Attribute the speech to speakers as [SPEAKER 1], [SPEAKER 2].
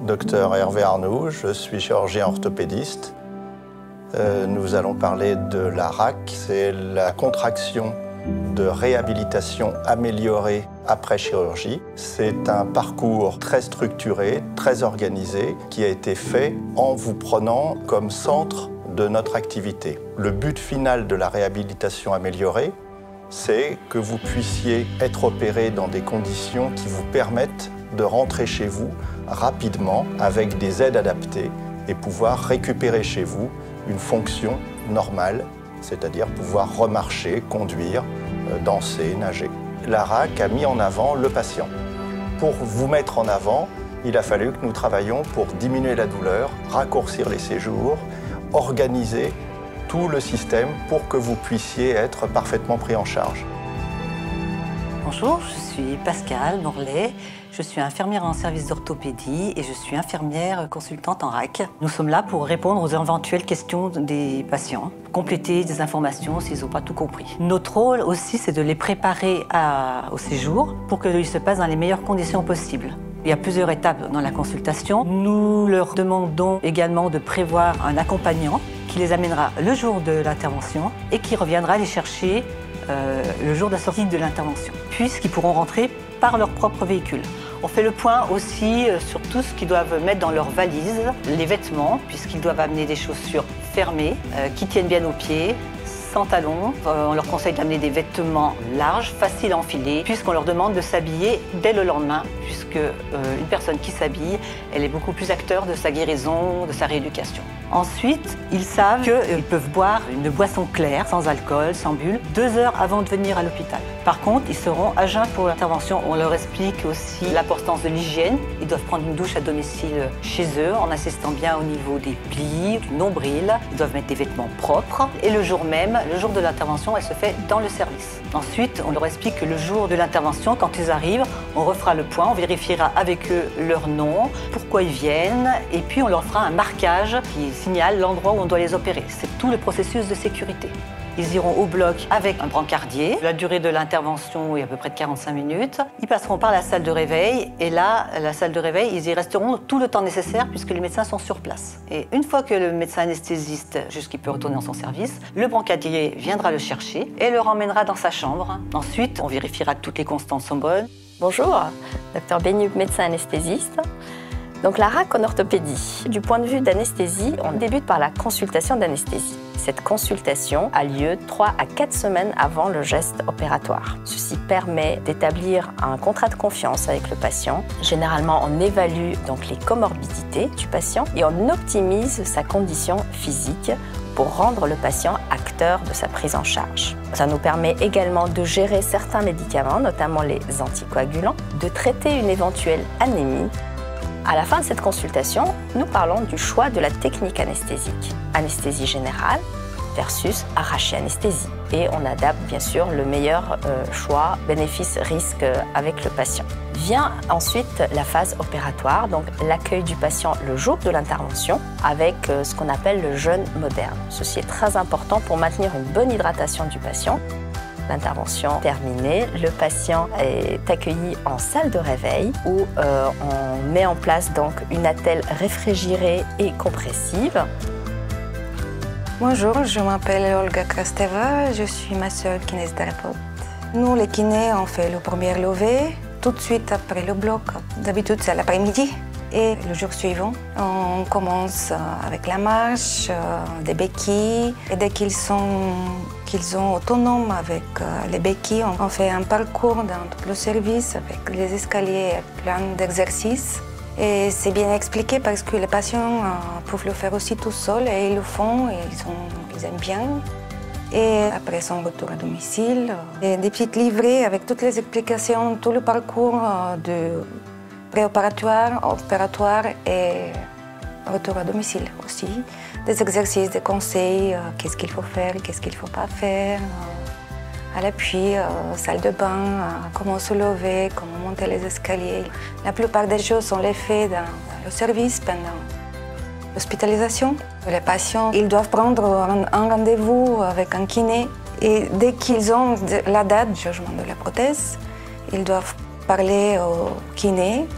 [SPEAKER 1] Docteur Hervé Arnoux, je suis chirurgien orthopédiste. Nous allons parler de la RAC, c'est la contraction de réhabilitation améliorée après chirurgie. C'est un parcours très structuré, très organisé, qui a été fait en vous prenant comme centre de notre activité. Le but final de la réhabilitation améliorée, c'est que vous puissiez être opéré dans des conditions qui vous permettent de rentrer chez vous rapidement avec des aides adaptées et pouvoir récupérer chez vous une fonction normale, c'est-à-dire pouvoir remarcher, conduire, danser, nager. La RAC a mis en avant le patient. Pour vous mettre en avant, il a fallu que nous travaillions pour diminuer la douleur, raccourcir les séjours, organiser tout le système pour que vous puissiez être parfaitement pris en charge.
[SPEAKER 2] Bonjour, je suis Pascale Morlet, je suis infirmière en service d'orthopédie et je suis infirmière consultante en RAC. Nous sommes là pour répondre aux éventuelles questions des patients, compléter des informations s'ils n'ont pas tout compris. Notre rôle aussi, c'est de les préparer au séjour pour qu'il se passe dans les meilleures conditions possibles. Il y a plusieurs étapes dans la consultation. Nous leur demandons également de prévoir un accompagnant qui les amènera le jour de l'intervention et qui reviendra les chercher le jour de la sortie de l'intervention, puisqu'ils pourront rentrer par leur propre véhicule. On fait le point aussi sur tout ce qu'ils doivent mettre dans leur valise, les vêtements, puisqu'ils doivent amener des chaussures fermées, qui tiennent bien aux pieds, sans talons. On leur conseille d'amener des vêtements larges, faciles à enfiler, puisqu'on leur demande de s'habiller dès le lendemain, puisque une personne qui s'habille, elle est beaucoup plus acteur de sa guérison, de sa rééducation. Ensuite, ils savent qu'ils peuvent boire une boisson claire, sans alcool, sans bulle, 2 heures avant de venir à l'hôpital. Par contre, ils seront à jeun pour l'intervention. On leur explique aussi l'importance de l'hygiène. Ils doivent prendre une douche à domicile chez eux, en assistant bien au niveau des plis, du nombril. Ils doivent mettre des vêtements propres. Et le jour même, le jour de l'intervention, elle se fait dans le service. Ensuite, on leur explique que le jour de l'intervention, quand ils arrivent, on refera le point, on vérifiera avec eux leur nom, pourquoi ils viennent, et puis on leur fera un marquage qui signale l'endroit où on doit les opérer. C'est tout le processus de sécurité. Ils iront au bloc avec un brancardier. La durée de l'intervention est à peu près de 45 minutes. Ils passeront par la salle de réveil. Et là, la salle de réveil, ils y resteront tout le temps nécessaire puisque les médecins sont sur place. Et une fois que le médecin anesthésiste, jusqu'il peut retourner dans son service, le brancardier viendra le chercher et le ramènera dans sa chambre. Ensuite, on vérifiera que toutes les constantes sont bonnes.
[SPEAKER 3] Bonjour, Dr Benioub, médecin anesthésiste. Donc la RAC en orthopédie. Du point de vue d'anesthésie, on débute par la consultation d'anesthésie. Cette consultation a lieu 3 à 4 semaines avant le geste opératoire. Ceci permet d'établir un contrat de confiance avec le patient. Généralement, on évalue donc les comorbidités du patient et on optimise sa condition physique pour rendre le patient acteur de sa prise en charge. Ça nous permet également de gérer certains médicaments, notamment les anticoagulants, de traiter une éventuelle anémie. À la fin de cette consultation, nous parlons du choix de la technique anesthésique. Anesthésie générale versus arraché-anesthésie. Et on adapte bien sûr le meilleur choix, bénéfice-risque avec le patient. Vient ensuite la phase opératoire, donc l'accueil du patient le jour de l'intervention avec ce qu'on appelle le jeûne moderne. Ceci est très important pour maintenir une bonne hydratation du patient. L'intervention terminée, le patient est accueilli en salle de réveil où on met en place donc une attelle réfrigérée et compressive.
[SPEAKER 4] Bonjour, je m'appelle Olga Krasteva, je suis masseur kinésithérapeute. Nous, les kinés, on fait le premier lever tout de suite après le bloc. D'habitude, c'est l'après-midi. Et le jour suivant, on commence avec la marche, des béquilles. Et dès qu'ils sont autonomes avec les béquilles, on fait un parcours dans tout le service avec les escaliers et plein d'exercices. Et c'est bien expliqué parce que les patients peuvent le faire aussi tout seuls et ils le font et ils aiment bien. Et après son retour à domicile, des petites livrets avec toutes les explications, tout le parcours de préopératoire, opératoire et retour à domicile aussi. Des exercices, des conseils, qu'est-ce qu'il faut faire, qu'est-ce qu'il ne faut pas faire. À l'appui, salle de bain, comment se lever, comment monter les escaliers. La plupart des choses, on les fait dans le service pendant l'hospitalisation. Les patients, ils doivent prendre un rendez-vous avec un kiné et dès qu'ils ont la date du changement de la prothèse, ils doivent parler au kiné